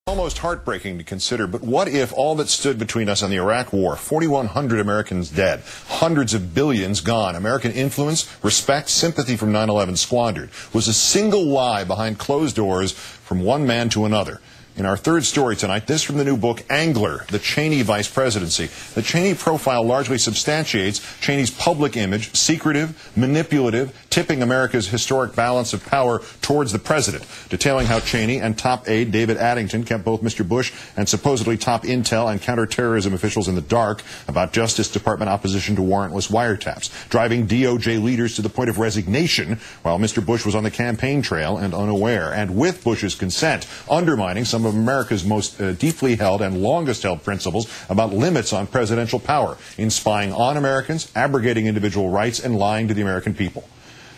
Almost heartbreaking to consider, but what if all that stood between us and the Iraq War, 4,100 Americans dead, hundreds of billions gone, American influence, respect, sympathy from 9/11 squandered, was a single lie behind closed doors from one man to another? In our third story tonight, this from the new book, Angler, the Cheney Vice Presidency. The Cheney profile largely substantiates Cheney's public image, secretive, manipulative, tipping America's historic balance of power towards the president, detailing how Cheney and top aide David Addington kept both Mr. Bush and supposedly top intel and counterterrorism officials in the dark about Justice Department opposition to warrantless wiretaps, driving DOJ leaders to the point of resignation while Mr. Bush was on the campaign trail and unaware, and with Bush's consent, undermining some of America's most deeply held and longest held principles about limits on presidential power in spying on Americans, abrogating individual rights, and lying to the American people.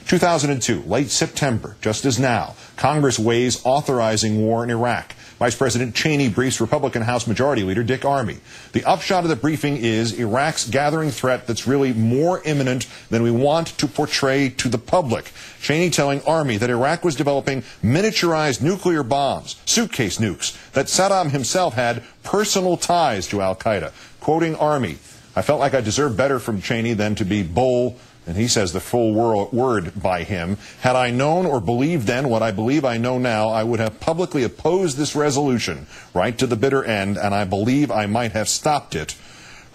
2002, late September, just as now, Congress weighs authorizing war in Iraq. Vice President Cheney briefs Republican House Majority Leader Dick Armey. The upshot of the briefing is Iraq's gathering threat that's really more imminent than we want to portray to the public. Cheney telling Armey that Iraq was developing miniaturized nuclear bombs, suitcase nukes, that Saddam himself had personal ties to al-Qaeda. Quoting Armey, "I felt like I deserved better from Cheney than to be bull," and he says the full word by him, "Had I known or believed then what I believe I know now, I would have publicly opposed this resolution right to the bitter end, and I believe I might have stopped it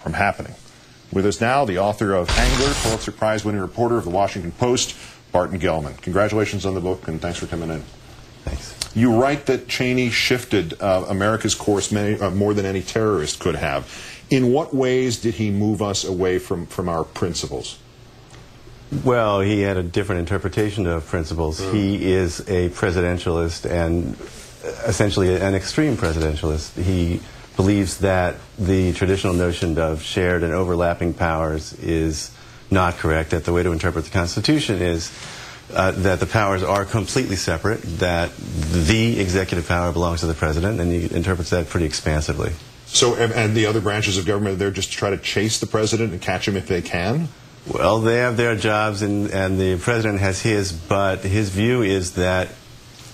from happening." With us now, the author of Angler, Pulitzer Prize-winning reporter of the Washington Post, Barton Gellman. Congratulations on the book, and thanks for coming in. Thanks. You write that Cheney shifted America's course more than any terrorist could have. In what ways did he move us away from our principles? Well, he had a different interpretation of principles. He is a presidentialist and essentially an extreme presidentialist. He believes that the traditional notion of shared and overlapping powers is not correct, that the way to interpret the Constitution is that the powers are completely separate, that the executive power belongs to the president, and he interprets that pretty expansively. So, and the other branches of government, they're just to try to chase the president and catch him if they can? Well, they have their jobs, and the president has his, but his view is that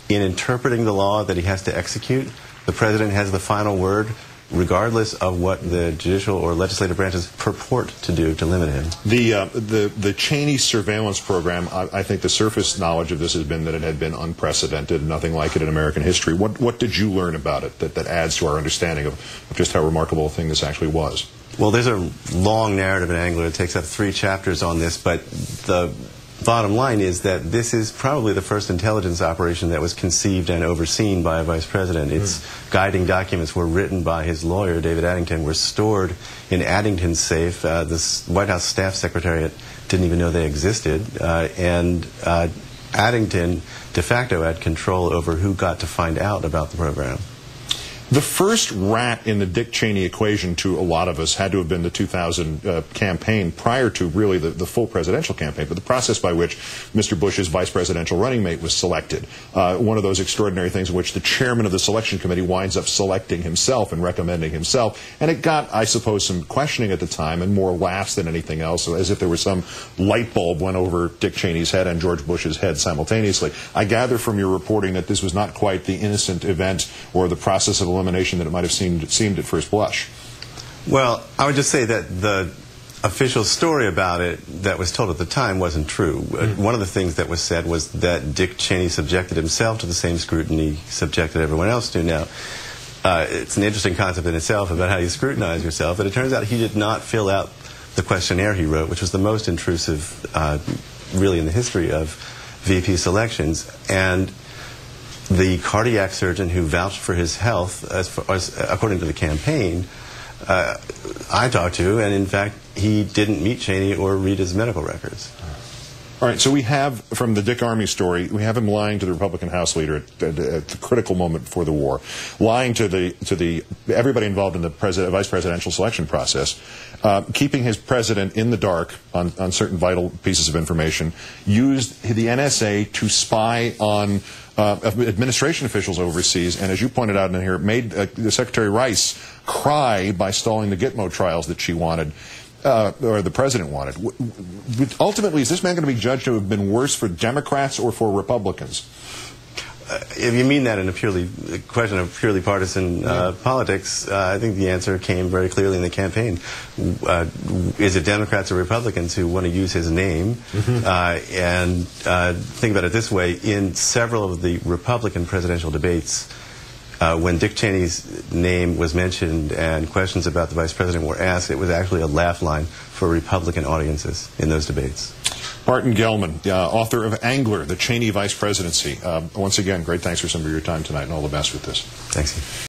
in interpreting the law that he has to execute, the president has the final word, regardless of what the judicial or legislative branches purport to do to limit him. The Cheney surveillance program, I think the surface knowledge of this has been that it had been unprecedented, nothing like it in American history. What did you learn about it that adds to our understanding of just how remarkable a thing this actually was? Well, there's a long narrative in Angler. It takes up 3 chapters on this, but the bottom line is that this is probably the first intelligence operation that was conceived and overseen by a vice president. Its guiding documents were written by his lawyer, David Addington, were stored in Addington's safe. The White House Staff Secretariat didn't even know they existed, and Addington de facto had control over who got to find out about the program. The first rat in the Dick Cheney equation to a lot of us had to have been the 2000 campaign, prior to really the full presidential campaign, but the process by which Mr. Bush's vice presidential running mate was selected. One of those extraordinary things in which the chairman of the selection committee winds up selecting himself and recommending himself. And it got, I suppose, some questioning at the time and more laughs than anything else, as if there was some light bulb went over Dick Cheney's head and George Bush's head simultaneously. I gather from your reporting that this was not quite the innocent event or the process of elimination that it might have seemed at first blush. Well, I would just say that the official story about it that was told at the time wasn't true. One of the things that was said was that Dick Cheney subjected himself to the same scrutiny he subjected everyone else to. Now, it's an interesting concept in itself about how you scrutinize yourself, but it turns out he did not fill out the questionnaire he wrote, which was the most intrusive really in the history of VP selections. And the cardiac surgeon who vouched for his health, according to the campaign, I talked to, and in fact, he didn't meet Cheney or read his medical records. All right, so we have, from the Dick Armey story, we have him lying to the Republican House leader at the critical moment before the war, lying to everybody involved in the vice presidential selection process, keeping his president in the dark on certain vital pieces of information, used the NSA to spy on administration officials overseas, and as you pointed out in here, made Secretary Rice cry by stalling the Gitmo trials that she wanted. Or the president wanted. Ultimately, is this man going to be judged to have been worse for Democrats or for Republicans? if you mean that in a question of purely partisan politics, I think the answer came very clearly in the campaign. Is it Democrats or Republicans who want to use his name? And think about it this way: in several of the Republican presidential debates, when Dick Cheney's name was mentioned and questions about the vice president were asked, it was actually a laugh line for Republican audiences in those debates. Barton Gellman, author of Angler, the Cheney Vice Presidency. Once again, great thanks for some of your time tonight, and all the best with this. Thanks.